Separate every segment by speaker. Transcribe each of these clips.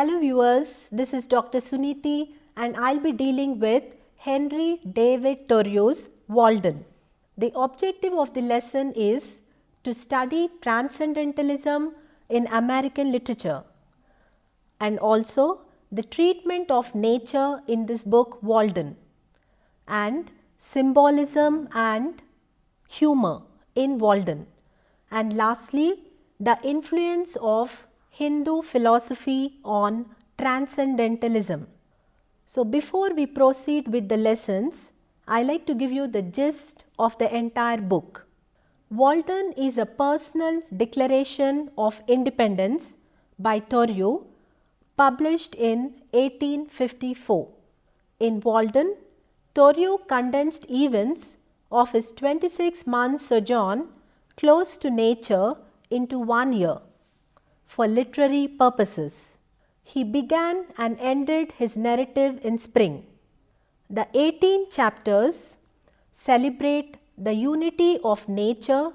Speaker 1: Hello viewers, this is Dr. Suniti and I'll be dealing with Henry David Thoreau's Walden. The objective of the lesson is to study transcendentalism in American literature and also the treatment of nature in this book Walden and symbolism and humor in Walden, and lastly the influence of Hindu philosophy on transcendentalism. So before we proceed with the lessons, I like to give you the gist of the entire book. Walden is a personal declaration of independence by Thoreau, published in 1854. In Walden, Thoreau condensed events of his 26-month sojourn close to nature into 1 year for literary purposes. He began and ended his narrative in spring. The 18 chapters celebrate the unity of nature,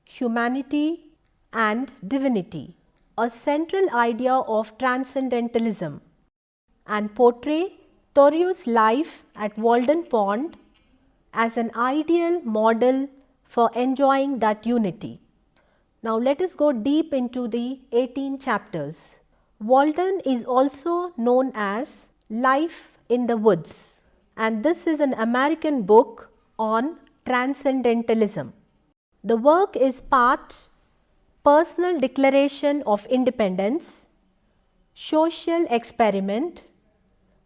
Speaker 1: humanity, and divinity, a central idea of transcendentalism, and portray Thoreau's life at Walden Pond as an ideal model for enjoying that unity. Now let us go deep into the 18 chapters. Walden is also known as Life in the Woods, and this is an American book on transcendentalism. The work is part personal declaration of independence, social experiment,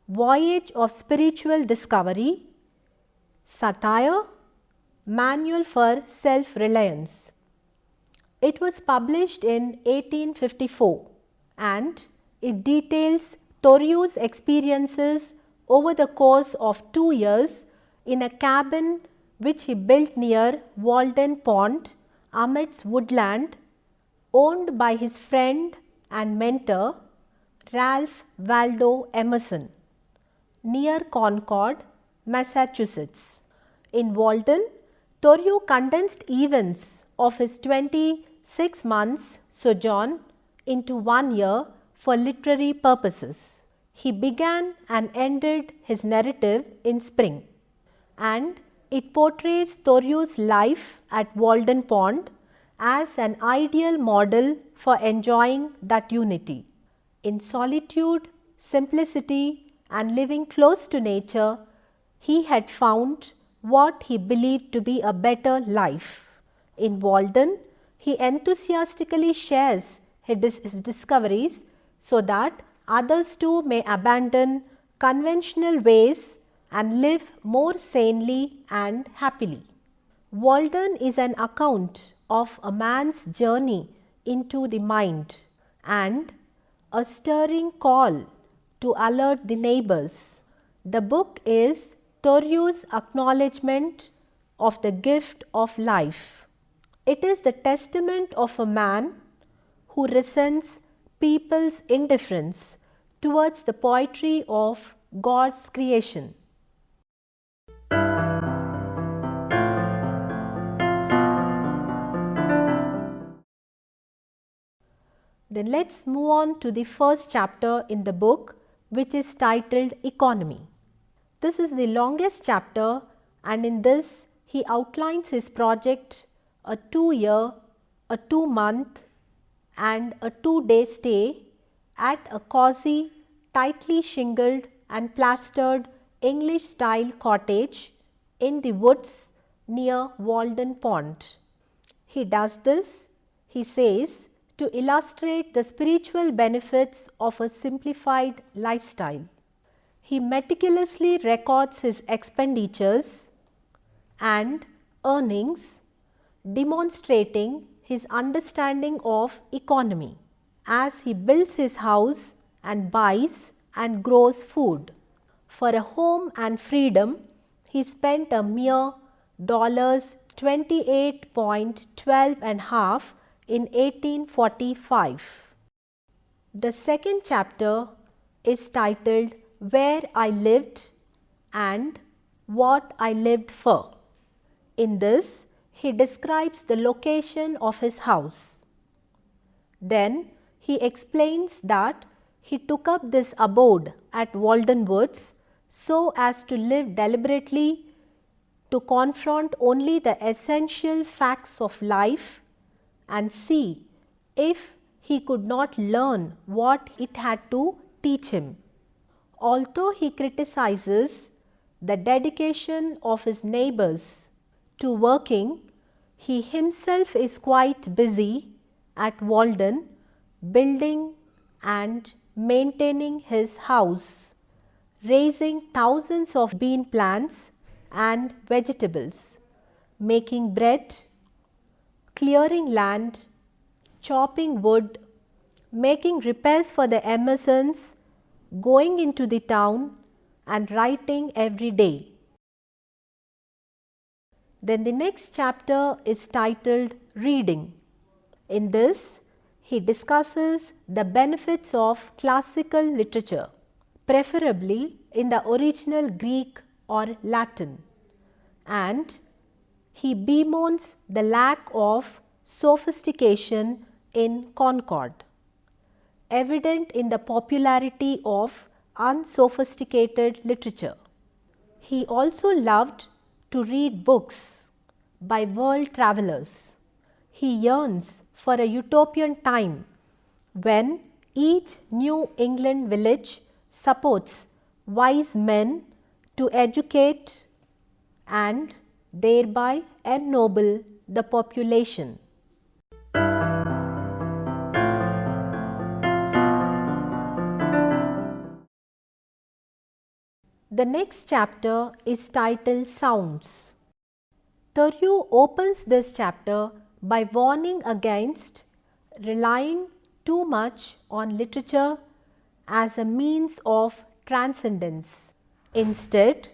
Speaker 1: voyage of spiritual discovery, satire, manual for self-reliance. It was published in 1854 and it details Thoreau's experiences over the course of 2 years in a cabin which he built near Walden Pond amidst woodland, owned by his friend and mentor Ralph Waldo Emerson, near Concord, Massachusetts. In Walden, Thoreau condensed events of his 26 months sojourn into 1 year for literary purposes. He began and ended his narrative in spring, and it portrays Thoreau's life at Walden Pond as an ideal model for enjoying that unity. In solitude, simplicity, and living close to nature, he had found what he believed to be a better life. In Walden, he enthusiastically shares his discoveries so that others too may abandon conventional ways and live more sanely and happily. Walden is an account of a man's journey into the mind and a stirring call to alert the neighbors. The book is Thoreau's acknowledgement of the gift of life. It is the testament of a man who resents people's indifference towards the poetry of God's creation. Then let's move on to the first chapter in the book, which is titled Economy. This is the longest chapter, and in this he outlines his project, a 2-year, a 2-month and a 2-day stay at a cozy, tightly shingled and plastered English style cottage in the woods near Walden Pond. He does this, he says, to illustrate the spiritual benefits of a simplified lifestyle. He meticulously records his expenditures and earnings, demonstrating his understanding of economy as he builds his house and buys and grows food. For a home and freedom, he spent a mere $28.12.5 in 1845. The second chapter is titled Where I Lived and What I Lived For. In this, he describes the location of his house. Then he explains that he took up this abode at Walden Woods so as to live deliberately, to confront only the essential facts of life and see if he could not learn what it had to teach him. Although he criticizes the dedication of his neighbors to working, he himself is quite busy at Walden building and maintaining his house, raising thousands of bean plants and vegetables, making bread, clearing land, chopping wood, making repairs for the Emersons, going into the town and writing every day. Then the next chapter is titled Reading. In this, he discusses the benefits of classical literature, preferably in the original Greek or Latin, and he bemoans the lack of sophistication in Concord, evident in the popularity of unsophisticated literature. He also loved to read books by world travelers. He yearns for a utopian time when each New England village supports wise men to educate and thereby ennoble the population. The next chapter is titled Sounds. Thoreau opens this chapter by warning against relying too much on literature as a means of transcendence. Instead,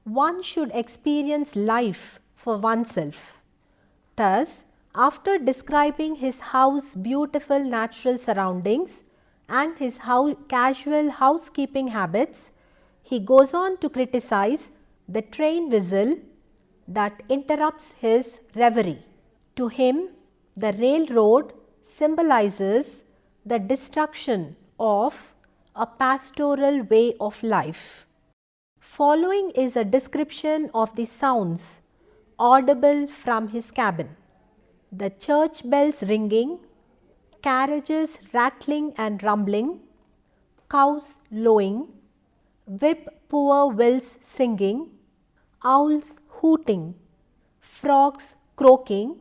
Speaker 1: one should experience life for oneself. Thus, after describing his house's beautiful natural surroundings and his casual housekeeping habits, he goes on to criticize the train whistle that interrupts his reverie. To him, the railroad symbolizes the destruction of a pastoral way of life. Following is a description of the sounds audible from his cabin: the church bells ringing, carriages rattling and rumbling, cows lowing, whip-poor-wills singing, owls hooting, frogs croaking,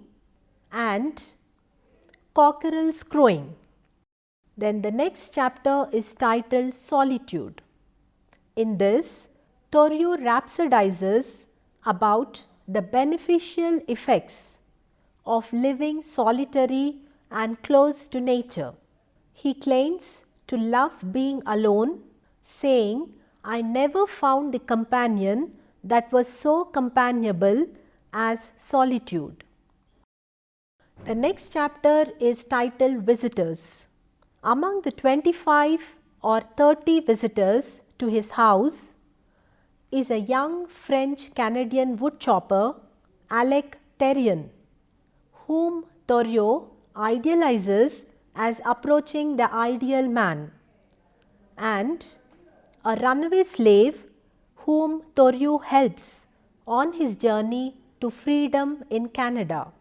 Speaker 1: and cockerels crowing. Then the next chapter is titled Solitude. In this, Thoreau rhapsodizes about the beneficial effects of living solitary and close to nature. He claims to love being alone, saying, "I never found the companion that was so companionable as solitude." The next chapter is titled Visitors. Among the 25 or 30 visitors to his house is a young French-Canadian woodchopper, Alec Terrien, whom Thoreau idealizes as approaching the ideal man, and a runaway slave whom Thoreau helps on his journey to freedom in Canada.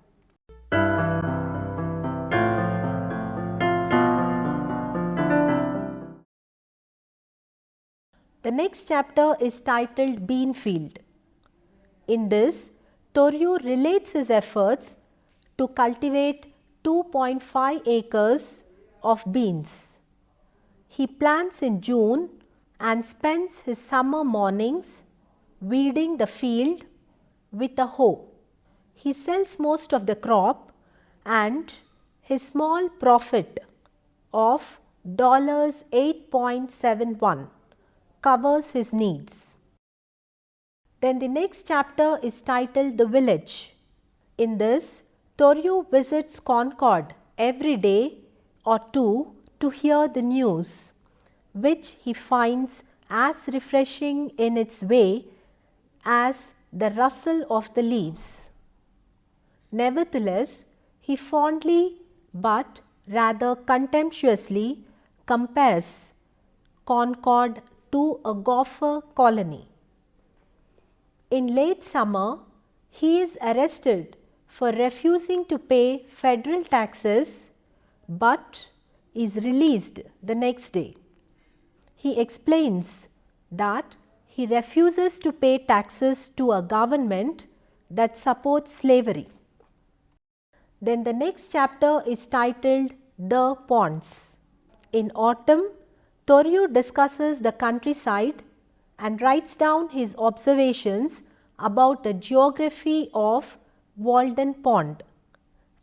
Speaker 1: The next chapter is titled Beanfield. In this, Thoreau relates his efforts to cultivate 2.5 acres of beans. He plants in June and spends his summer mornings weeding the field with a hoe. He sells most of the crop, and his small profit of $8.71 covers his needs. Then the next chapter is titled The Village. In this, Thoreau visits Concord every day or two to hear the news, which he finds as refreshing in its way as the rustle of the leaves. Nevertheless, he fondly but rather contemptuously compares Concord to a gopher colony. In late summer, he is arrested for refusing to pay federal taxes but is released the next day. He explains that he refuses to pay taxes to a government that supports slavery. Then the next chapter is titled The Ponds. In autumn, Thoreau discusses the countryside and writes down his observations about the geography of Walden Pond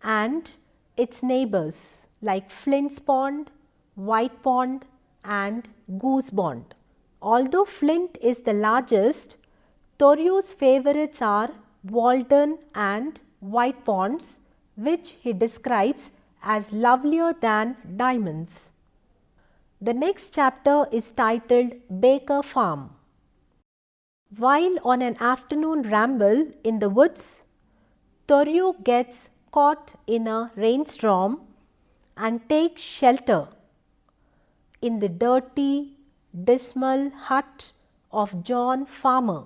Speaker 1: and its neighbors like Flint's Pond, White Pond and Goose Pond. Although Flint is the largest, Thoreau's favorites are Walden and White Ponds, which he describes as lovelier than diamonds. The next chapter is titled Baker Farm. While on an afternoon ramble in the woods, Thoreau gets caught in a rainstorm and takes shelter in the dirty, dismal hut of John Farmer,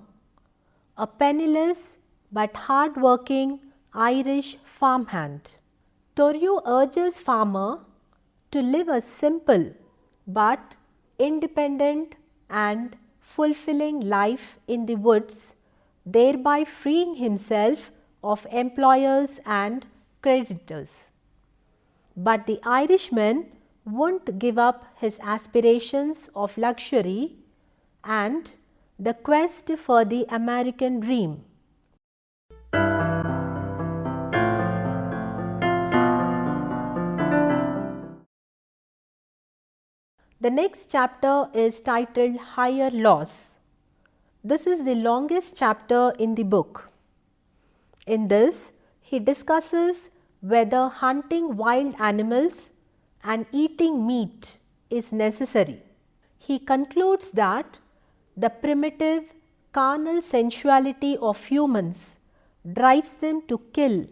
Speaker 1: a penniless but hard-working Irish farmhand. Thoreau urges Farmer to live a simple but independent and fulfilling life in the woods, thereby freeing himself of employers and creditors. But the Irishman won't give up his aspirations of luxury and the quest for the American dream. The next chapter is titled Higher Laws. This is the longest chapter in the book. In this, he discusses whether hunting wild animals and eating meat is necessary. He concludes that the primitive carnal sensuality of humans drives them to kill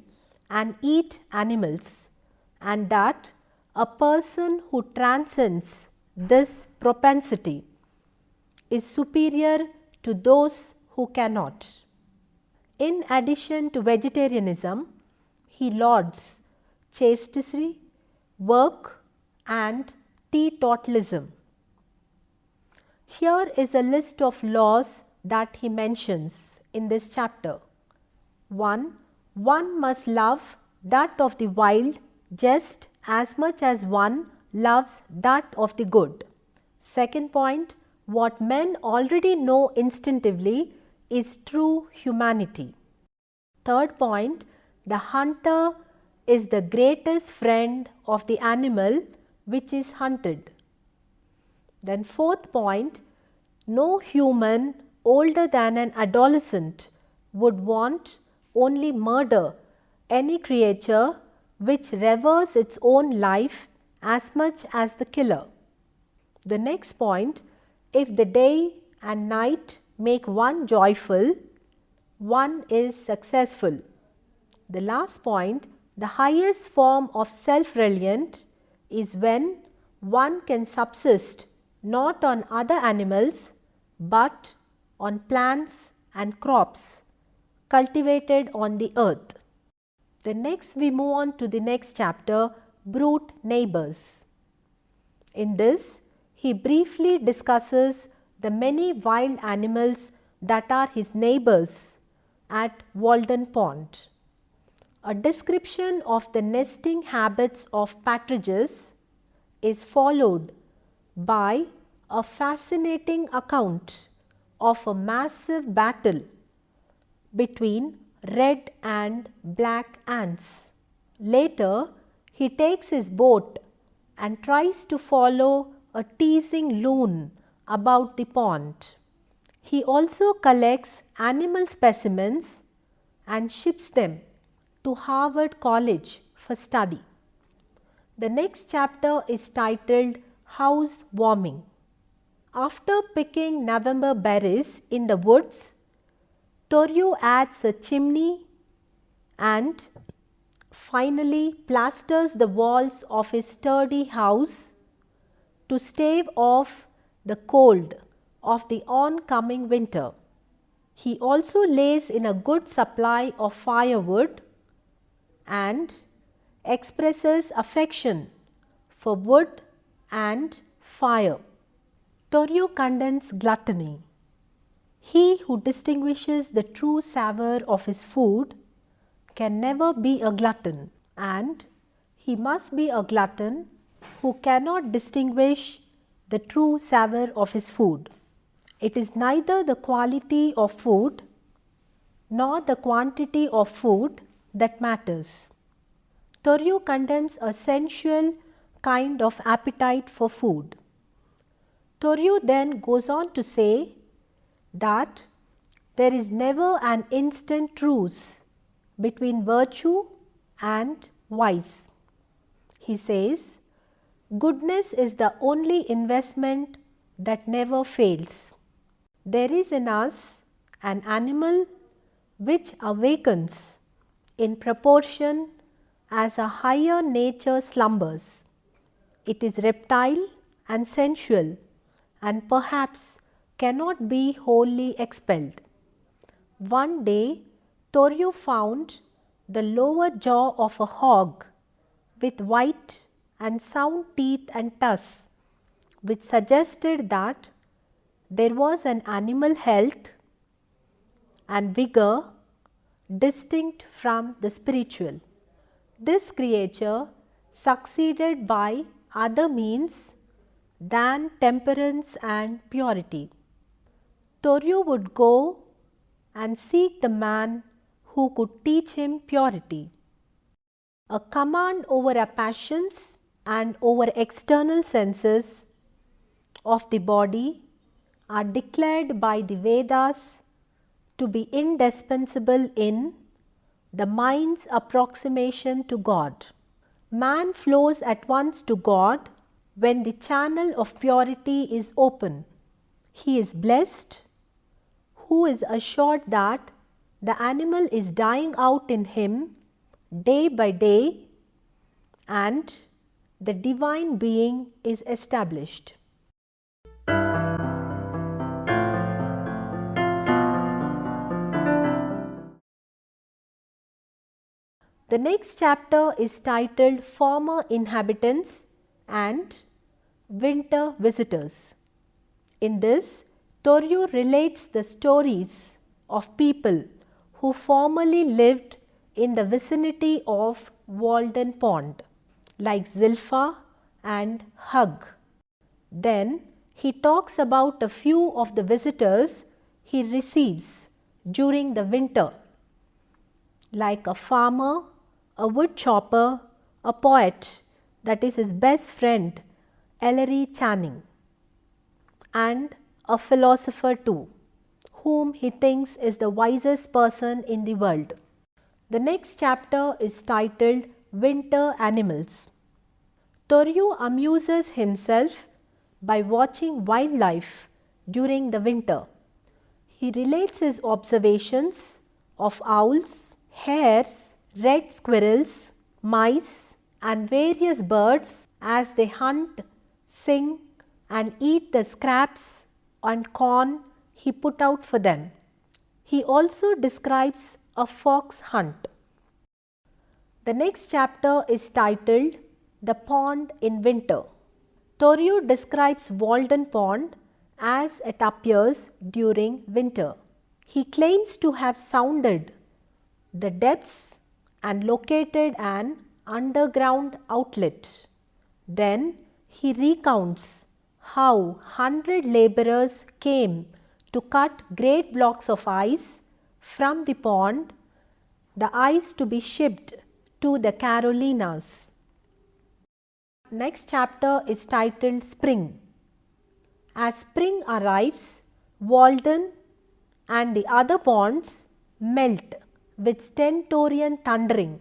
Speaker 1: and eat animals, and that a person who transcends this propensity is superior to those who cannot. In addition to vegetarianism, he lauds chastity, work and teetotalism. Here is a list of laws that he mentions in this chapter. 1. One must love that of the wild just as much as one loves that of the good. Second point, what men already know instinctively is true humanity. Third point, the hunter is the greatest friend of the animal which is hunted. Then fourth point, no human older than an adolescent would want only murder any creature which reveres its own life as much as the killer. The next point, if the day and night make one joyful, one is successful. The last point, the highest form of self-reliant is when one can subsist not on other animals but on plants and crops cultivated on the earth. The next we move on to the next chapter, brute neighbors. In this, he briefly discusses the many wild animals that are his neighbors at Walden Pond. A description of the nesting habits of partridges is followed by a fascinating account of a massive battle between red and black ants. Later, he takes his boat and tries to follow a teasing loon about the pond. He also collects animal specimens and ships them to Harvard College for study. The next chapter is titled Housewarming. After picking November berries in the woods, Thoreau adds a chimney and finally plasters the walls of his sturdy house to stave off the cold of the oncoming winter. He also lays in a good supply of firewood and expresses affection for wood and fire. Thoreau condemns gluttony. He who distinguishes the true savour of his food can never be a glutton, and he must be a glutton who cannot distinguish the true savour of his food. It is neither the quality of food nor the quantity of food that matters. Thoreau condemns a sensual kind of appetite for food. Thoreau then goes on to say that there is never an instant truce between virtue and vice. He says, goodness is the only investment that never fails. There is in us an animal which awakens in proportion as a higher nature slumbers. It is reptile and sensual, and perhaps cannot be wholly expelled. One day Thoreau found the lower jaw of a hog with white and sound teeth and tusks, which suggested that there was an animal health and vigour distinct from the spiritual. This creature succeeded by other means than temperance and purity. Thoreau would go and seek the man who could teach him purity. A command over our passions and over external senses of the body are declared by the Vedas to be indispensable in the mind's approximation to God. Man flows at once to God when the channel of purity is open. He is blessed who is assured that the animal is dying out in him day by day and the divine being is established. The next chapter is titled Former Inhabitants and Winter Visitors. In this, Thoreau relates the stories of people who formerly lived in the vicinity of Walden Pond, like Zilpha and Hug. Then he talks about a few of the visitors he receives during the winter, like a farmer, a wood chopper, a poet, that is his best friend, Ellery Channing, and a philosopher too, whom he thinks is the wisest person in the world. The next chapter is titled Winter Animals. Thoreau amuses himself by watching wildlife during the winter. He relates his observations of owls, hares, red squirrels, mice, and various birds as they hunt, sing, and eat the scraps and corn he put out for them. He also describes a fox hunt. The next chapter is titled The Pond in Winter. Thoreau describes Walden Pond as it appears during winter. He claims to have sounded the depths and located an underground outlet. Then he recounts how 100 labourers came to cut great blocks of ice from the pond, the ice to be shipped to the Carolinas. Next chapter is titled Spring. As spring arrives, Walden and the other ponds melt with stentorian thundering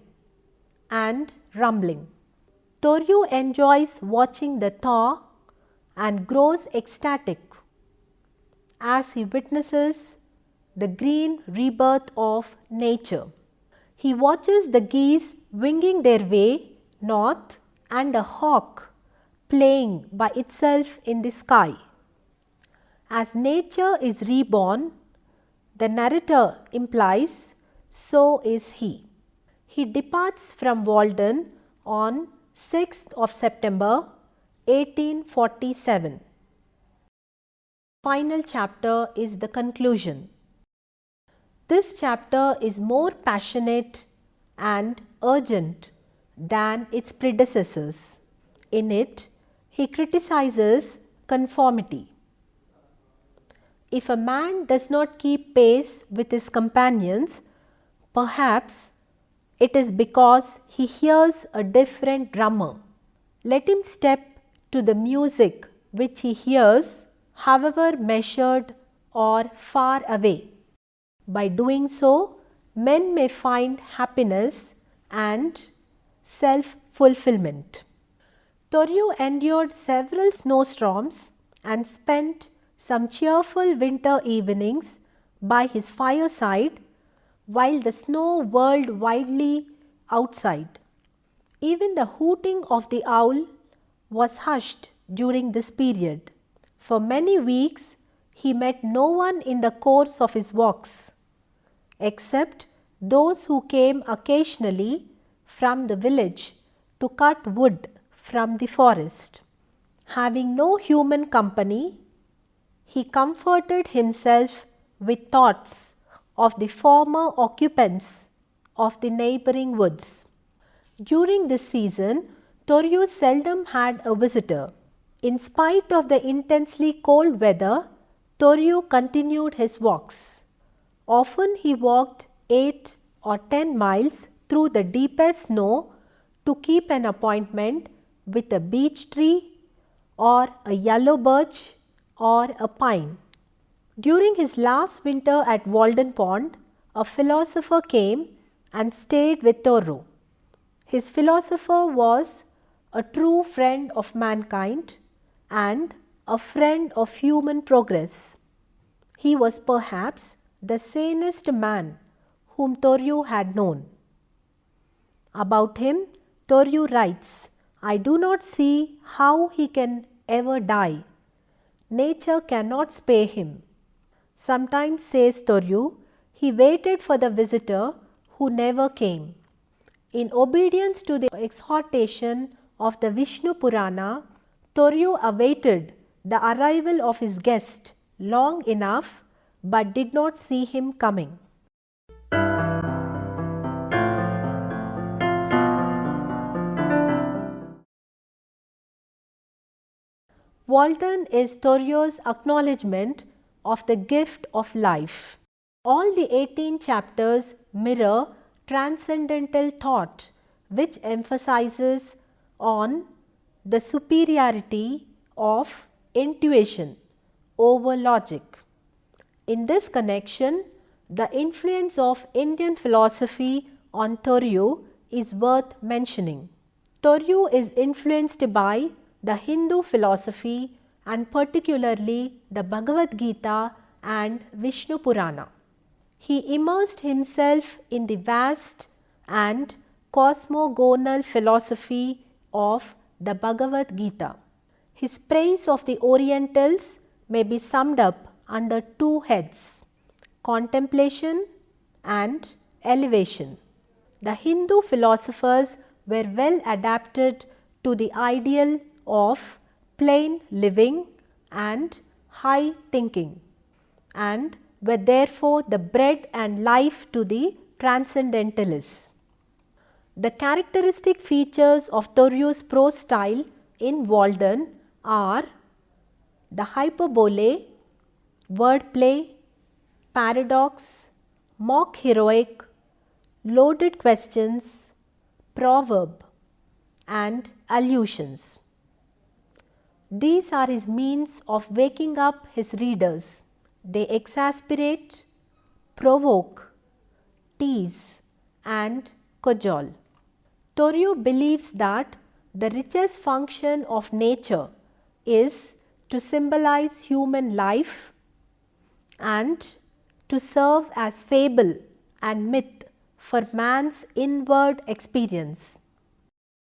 Speaker 1: and rumbling. Thoreau enjoys watching the thaw and grows ecstatic as he witnesses the green rebirth of nature. He watches the geese winging their way north and a hawk playing by itself in the sky. As nature is reborn, the narrator implies, so is he. He departs from Walden on 6th of September 1847. Final chapter is the conclusion. This chapter is more passionate and urgent than its predecessors. In it, he criticizes conformity. If a man does not keep pace with his companions, perhaps it is because he hears a different drummer. Let him step to the music which he hears, however measured or far away. By doing so, men may find happiness and self-fulfillment. Thoreau endured several snowstorms and spent some cheerful winter evenings by his fireside while the snow whirled wildly outside. Even the hooting of the owl was hushed during this period. For many weeks he met no one in the course of his walks, except those who came occasionally from the village to cut wood from the forest. Having no human company, he comforted himself with thoughts of the former occupants of the neighboring woods. During this season, Thoreau seldom had a visitor. In spite of the intensely cold weather, Thoreau continued his walks. Often he walked 8 or 10 miles through the deepest snow to keep an appointment with a beech tree or a yellow birch or a pine. During his last winter at Walden Pond, a philosopher came and stayed with Thoreau. His philosopher was a true friend of mankind and a friend of human progress. He was perhaps the sanest man whom Thoreau had known. About him, Thoreau writes, "I do not see how he can ever die. Nature cannot spare him." Sometimes, says Thoreau, he waited for the visitor who never came. In obedience to the exhortation of the Vishnu Purana, Thoreau awaited the arrival of his guest long enough but did not see him coming. Walden is Thoreau's acknowledgement of the gift of life. All the 18 chapters mirror transcendental thought, which emphasizes on the superiority of intuition over logic. In this connection, the influence of Indian philosophy on Thoreau is worth mentioning. Thoreau is influenced by the Hindu philosophy and particularly the Bhagavad Gita and Vishnu Purana. He immersed himself in the vast and cosmogonal philosophy of the Bhagavad Gita. His praise of the Orientals may be summed up under two heads: contemplation and elevation. The Hindu philosophers were well adapted to the ideal of plain living and high thinking, and were therefore the bread and life to the transcendentalists. The characteristic features of Thoreau's prose style in Walden are the hyperbole, wordplay, paradox, mock heroic, loaded questions, proverb, and allusions. These are his means of waking up his readers. They exasperate, provoke, tease, and cajole. Thoreau believes that the richest function of nature is to symbolize human life and to serve as fable and myth for man's inward experience.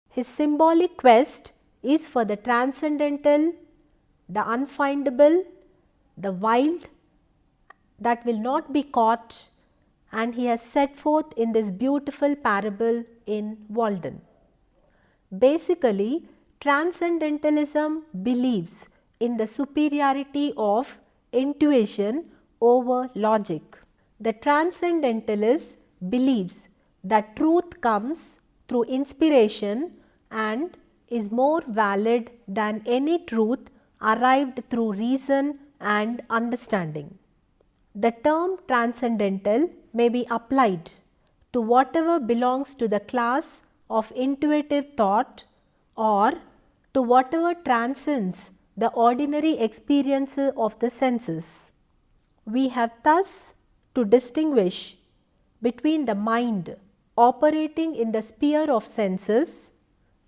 Speaker 1: His symbolic quest is for the transcendental, the unfindable, the wild that will not be caught, and he has set forth in this beautiful parable in Walden. Basically, transcendentalism believes in the superiority of intuition over logic. The transcendentalist believes that truth comes through inspiration and is more valid than any truth arrived through reason and understanding. The term transcendental may be applied to whatever belongs to the class of intuitive thought or to whatever transcends the ordinary experiences of the senses. We have thus to distinguish between the mind operating in the sphere of senses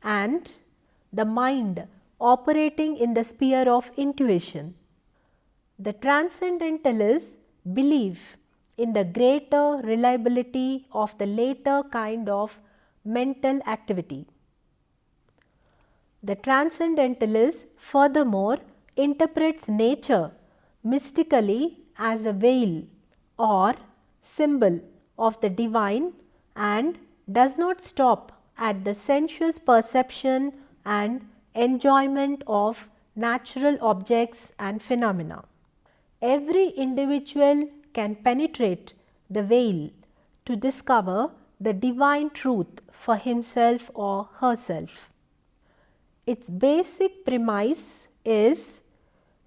Speaker 1: and the mind operating in the sphere of intuition. The transcendentalists believe in the greater reliability of the later kind of mental activity. The transcendentalist furthermore interprets nature mystically as a veil or symbol of the divine and does not stop at the sensuous perception and enjoyment of natural objects and phenomena. Every individual can penetrate the veil to discover the divine truth for himself or herself. Its basic premise is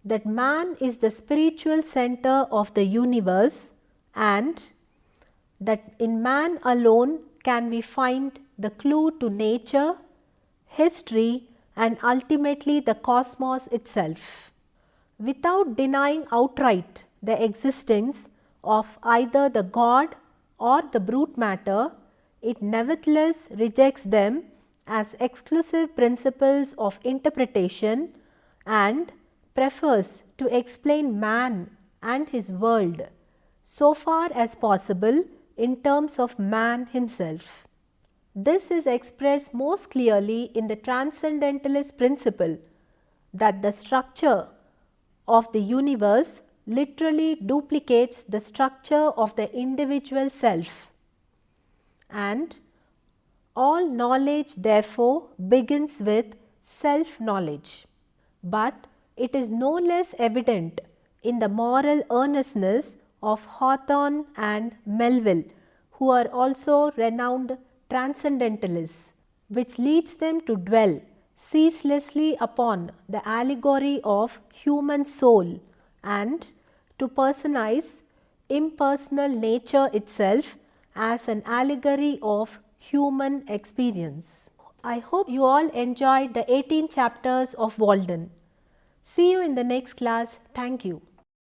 Speaker 1: that man is the spiritual center of the universe and that in man alone can we find the clue to nature, history, and ultimately the cosmos itself. Without denying outright the existence of either the God or the brute matter, it nevertheless rejects them as exclusive principles of interpretation and prefers to explain man and his world so far as possible in terms of man himself. This is expressed most clearly in the transcendentalist principle that the structure of the universe literally duplicates the structure of the individual self, and all knowledge therefore begins with self-knowledge. But it is no less evident in the moral earnestness of Hawthorne and Melville, who are also renowned transcendentalists, which leads them to dwell ceaselessly upon the allegory of human soul and to personalize impersonal nature itself as an allegory of human experience. I hope you all enjoyed the 18 chapters of Walden. See you in the next class. Thank you.